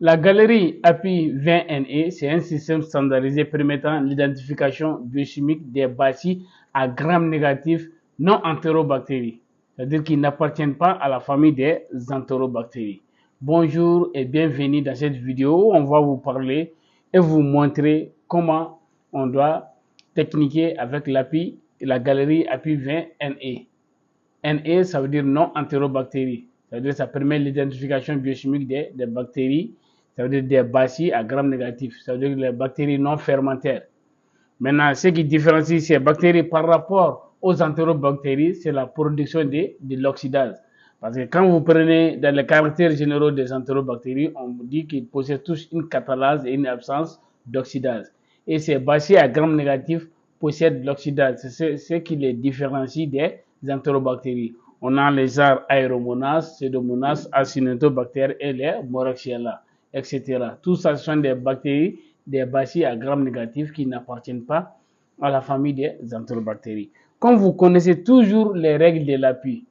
La galerie API 20NE, c'est un système standardisé permettant l'identification biochimique des bacilles à gram négatif non entérobactéries, c'est-à-dire qui n'appartiennent pas à la famille des entérobactéries. Bonjour et bienvenue dans cette vidéo où on va vous parler et vous montrer comment on doit techniquer avec l'API, la galerie API 20NE. NE, ça veut dire non entérobactéries. Ça veut dire que ça permet l'identification biochimique des bactéries. Ça veut dire des bacilles à gram négatif. Ça veut dire les bactéries non fermentaires. Maintenant, ce qui différencie ces bactéries par rapport aux entérobactéries, c'est la production de l'oxydase. Parce que quand vous prenez dans les caractères généraux des entérobactéries, on vous dit qu'ils possèdent tous une catalase et une absence d'oxydase. Et ces bacilles à gram négatif possèdent l'oxydase. C'est ce qui les différencie des entérobactéries. On a les genres Aeromonas, Pseudomonas, Acinetobacter et les Moraxiella, etc. Tout ça, ce sont des bactéries, des bacilles à gram négatif qui n'appartiennent pas à la famille des entérobactéries. Comme vous connaissez toujours les règles de l'appui,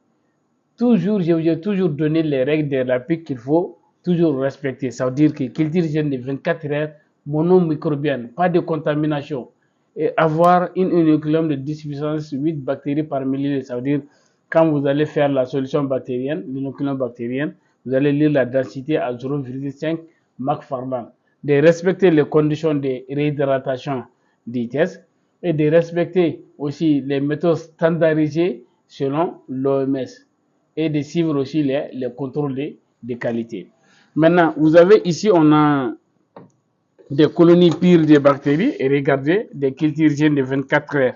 je vous ai toujours donné les règles de l'appui qu'il faut toujours respecter. Ça veut dire que culture hygiène de 24 heures, monomicrobienne, pas de contamination. Et avoir une inoculum de 10 puissance 8 bactéries par millilitre. Ça veut dire quand vous allez faire la solution bactérienne, l'inoculum bactérienne, vous allez lire la densité à 0,5 Mach Farman. De respecter les conditions de réhydratation des tests et de respecter aussi les méthodes standardisées selon l'OMS et de suivre aussi les contrôles de qualité. Maintenant, vous avez ici, on a des colonies pires de bactéries et regardez des cultures hygiène de 24 heures.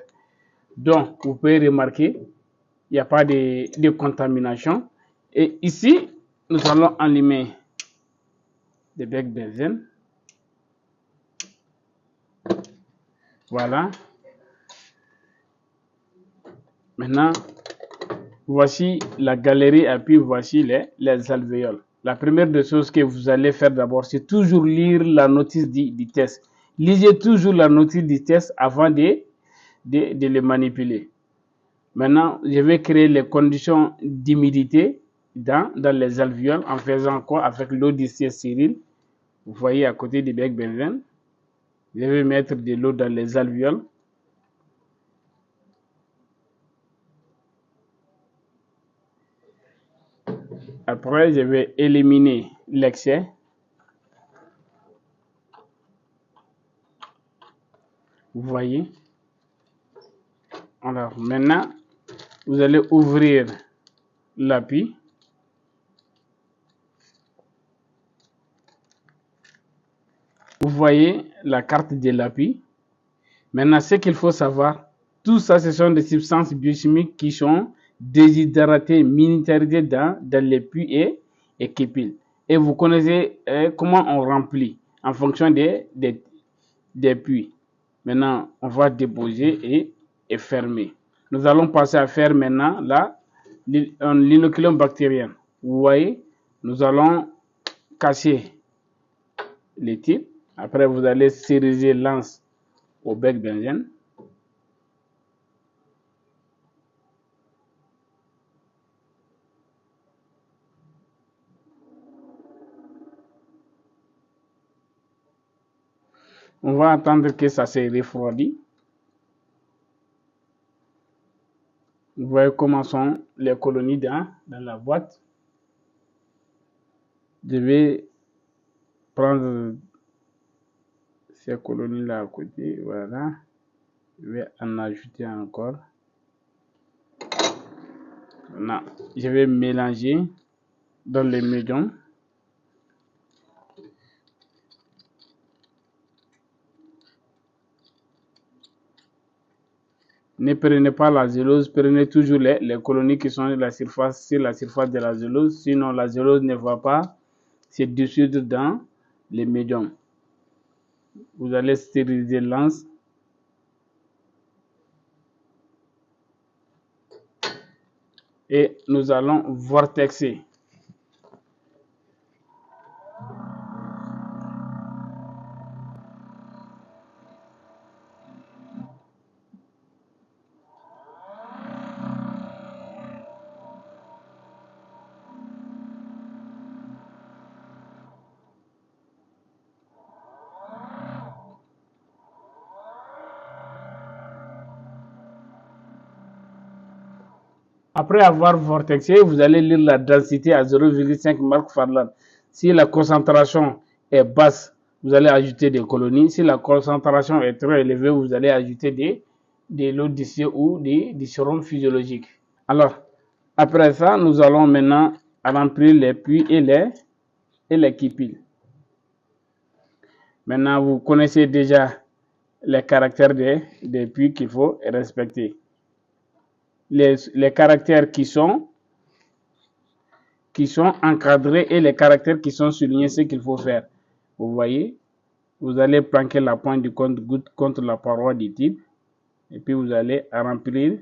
Donc, vous pouvez remarquer, il n'y a pas de contamination. Et ici, nous allons allumer des becs benzène. Voilà. Maintenant, voici la galerie et puis voici les alvéoles. La première des choses que vous allez faire d'abord, c'est toujours lire la notice du test. Lisez toujours la notice du test avant de les manipuler. Maintenant, je vais créer les conditions d'humidité dans les alvéoles en faisant quoi? Avec l'eau stérile. Vous voyez à côté du bec benzène. Je vais mettre de l'eau dans les alvéoles. Après, je vais éliminer l'excès. Vous voyez. Alors, maintenant, vous allez ouvrir l'appui. Vous voyez la carte de l'appui. Maintenant, ce qu'il faut savoir, tout ça, ce sont des substances biochimiques qui sont déshydratées, minéralisées dans les puits et qui Et vous connaissez comment on remplit en fonction des puits. Maintenant, on va déposer et fermer. Nous allons passer à faire maintenant l'inoculum bactérien. Vous voyez, nous allons casser les types. Après, vous allez stériliser l'anse au bec benzène. On va attendre que ça se refroidit. Vous voyez comment sont les colonies dans la boîte. Je vais prendre ces colonies-là à côté. Voilà. Je vais en ajouter encore. Voilà. Je vais mélanger dans les médiums. Ne prenez pas la zélose, prenez toujours les colonies qui sont sur la surface de la zélose, sinon la zélose ne va pas se dissoudre dans les médiums. Vous allez stériliser l'anse. Et nous allons vortexer. Après avoir vortexé, vous allez lire la densité à 0,5 mark Farland. Si la concentration est basse, vous allez ajouter des colonies. Si la concentration est très élevée, vous allez ajouter des lots d'essai ou des sérums physiologiques. Alors, après ça, nous allons maintenant remplir les puits et les kipils. Maintenant, vous connaissez déjà les caractères des puits qu'il faut respecter. Les caractères qui sont encadrés et les caractères qui sont soulignés, ce qu'il faut faire. Vous voyez, vous allez planquer la pointe du compte-goutte contre la paroi du type et puis vous allez remplir.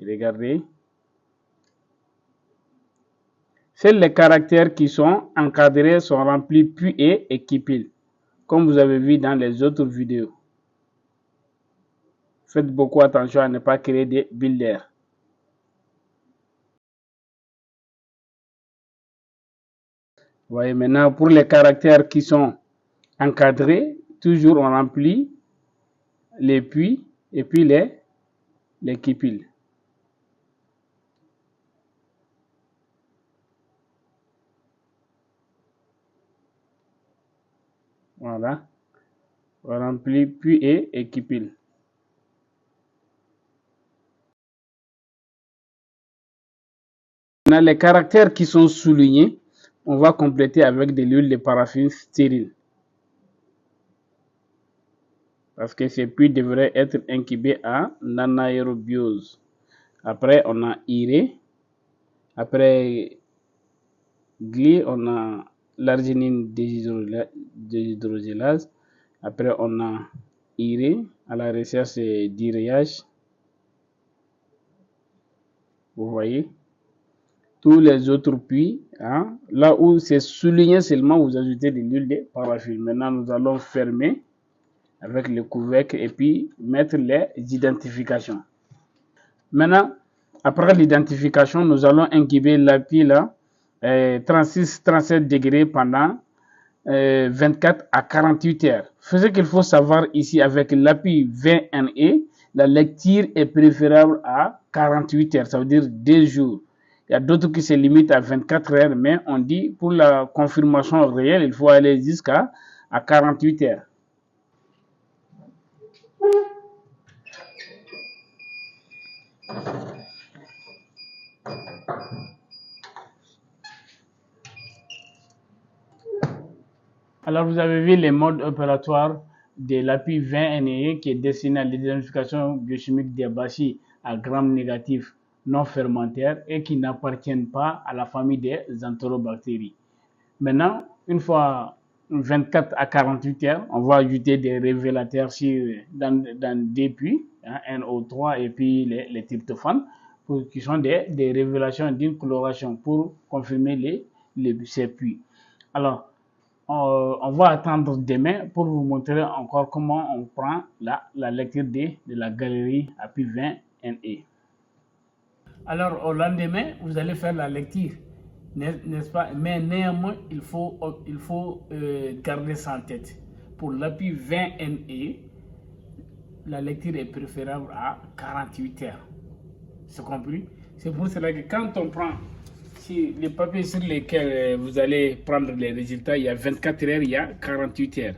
Regardez. Seuls les caractères qui sont encadrés sont remplis puis et kipils, comme vous avez vu dans les autres vidéos. Faites beaucoup attention à ne pas créer des bulles d'air. Vous voyez, maintenant, pour les caractères qui sont encadrés, toujours on remplit les puits et puis les kipils. Voilà. On remplit puits et kipils. Maintenant, les caractères qui sont soulignés, on va compléter avec de l'huile de paraffine stérile. Parce que ces puits devraient être incubés en anaérobiose. Après, on a iré. Après gli, on a l'arginine déshydrogélase. Après, on a iré à la recherche d'irréage. Vous voyez. Tous les autres puits, hein, là où c'est souligné seulement, vous ajoutez de l'huile de paraffine. Maintenant, nous allons fermer avec le couvercle et puis mettre les identifications. Maintenant, après l'identification, nous allons incuber l'api là 36-37 degrés pendant 24 à 48 heures. Ce qu'il faut savoir ici avec l'api 20NE, la lecture est préférable à 48 heures, ça veut dire 2 jours. Il y a d'autres qui se limitent à 24 heures, mais on dit pour la confirmation réelle, il faut aller jusqu'à 48 heures. Alors, vous avez vu les modes opératoires de l'API 20NE qui est destiné à l'identification biochimique des bacilles à gram négatif non fermentaires et qui n'appartiennent pas à la famille des entérobactéries. Maintenant, une fois 24 à 48 heures, on va ajouter des révélateurs dans des puits, hein, NO3 et puis les tryptophanes, qui sont des révélations d'une coloration pour confirmer ces puits. Alors, on va attendre demain pour vous montrer encore comment on prend la lecture de la galerie API 20NE. Alors, au lendemain, vous allez faire la lecture, n'est-ce pas? Mais néanmoins, il faut garder ça en tête. Pour l'API 20NE, la lecture est préférable à 48 heures. C'est compris? C'est pour cela que quand on prend les papiers sur lesquels vous allez prendre les résultats, il y a 24 heures, il y a 48 heures.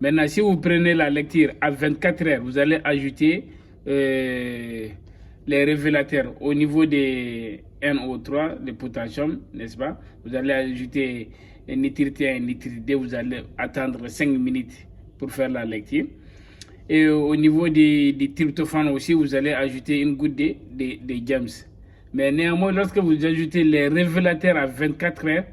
Maintenant, si vous prenez la lecture à 24 heures, vous allez ajouter les révélateurs au niveau des NO3, le potassium, n'est-ce pas? Vous allez ajouter nitrite 1, nitrite 2, vous allez attendre 5 minutes pour faire la lecture. Et au niveau des tryptophanes aussi, vous allez ajouter une goutte de GAMS. Mais néanmoins, lorsque vous ajoutez les révélateurs à 24 heures,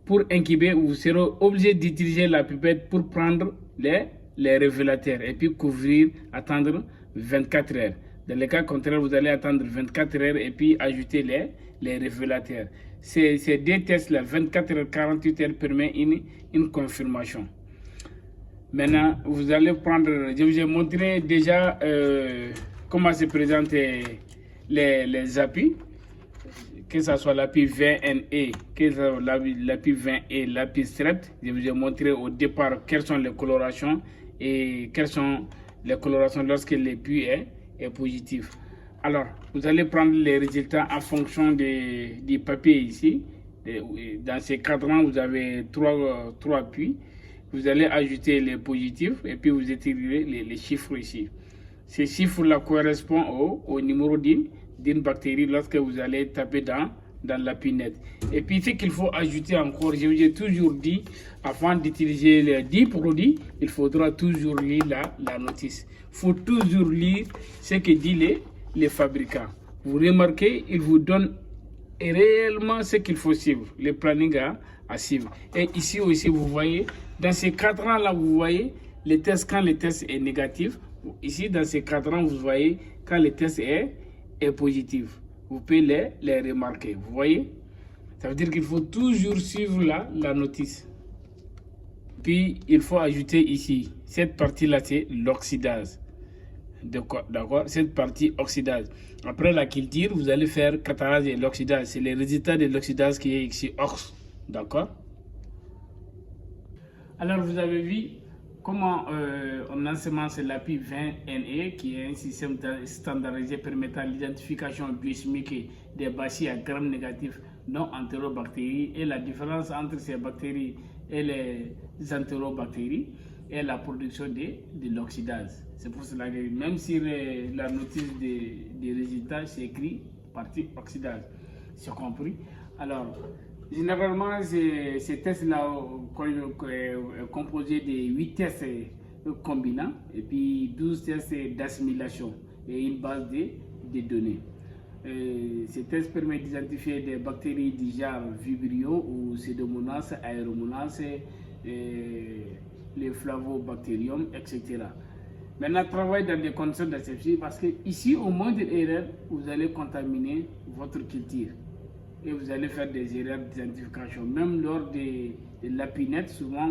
pour incuber, vous serez obligé d'utiliser la pipette pour prendre les révélateurs et puis couvrir, attendre 24 heures. Dans le cas contraire, vous allez attendre 24 heures et puis ajouter les révélateurs. Ces deux tests-là, 24 heures, 48 heures, permettent une confirmation. Maintenant, vous allez prendre, je vous ai montré déjà comment se présentent les API, que ce soit l'API 20NE, que ce soit l'API 20 et l'API Strep. Je vous ai montré au départ quelles sont les colorations et quelles sont les colorations lorsque l'API est positif. Alors, vous allez prendre les résultats en fonction du papier ici. Dans ces cadrans, vous avez trois puits. Vous allez ajouter les positifs et puis vous étirez les chiffres ici. Ces chiffres-là correspondent au numéro d'une bactérie lorsque vous allez taper dans la pinette. Et puis, ce qu'il faut ajouter encore, je vous ai toujours dit, avant d'utiliser les 10 produits, il faudra toujours lire la notice. Il faut toujours lire ce que disent les fabricants. Vous remarquez, ils vous donnent réellement ce qu'il faut suivre, le planning à suivre. Et ici aussi, vous voyez, dans ces cadrans-là, vous voyez les tests quand le test est négatif. Ici, dans ces cadrans, vous voyez quand le test est positif. Vous pouvez les remarquer. Vous voyez? Ça veut dire qu'il faut toujours suivre la notice. Puis, il faut ajouter ici, cette partie-là, c'est l'oxydase. D'accord? Cette partie oxydase. Après la culture, vous allez faire catalase et l'oxydase. C'est le résultat de l'oxydase qui est ici, ox. D'accord? Alors, vous avez vu comment on ensemence l'API 20NE, qui est un système standardisé permettant l'identification biochimique des bacilles à gram négatif non entérobactéries et la différence entre ces bactéries et les entérobactéries et la production de l'oxydase. C'est pour cela que même si la notice des résultats, c'est écrit partie oxydase. C'est compris? Alors, généralement, ces tests-là sont composés de 8 tests combinants et puis 12 tests d'assimilation et une base de données. Ces tests permettent d'identifier des bactéries du genre Vibrio ou Pseudomonas, Aeromonas, les Flavobacterium, etc. Maintenant, travaillez dans des conditions d'asepsie parce que ici, au moins d'erreur, vous allez contaminer votre culture et vous allez faire des erreurs d'identification. Même lors de la pinette, souvent,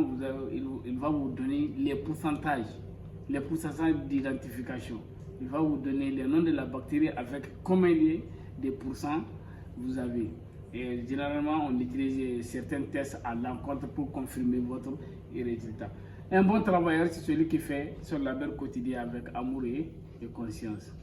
il va vous donner les pourcentages d'identification. Il va vous donner le nom de la bactérie avec combien de pourcents vous avez. Et généralement, on utilise certains tests à l'encontre pour confirmer votre résultat. Un bon travailleur, c'est celui qui fait son labeur quotidien avec amour et conscience.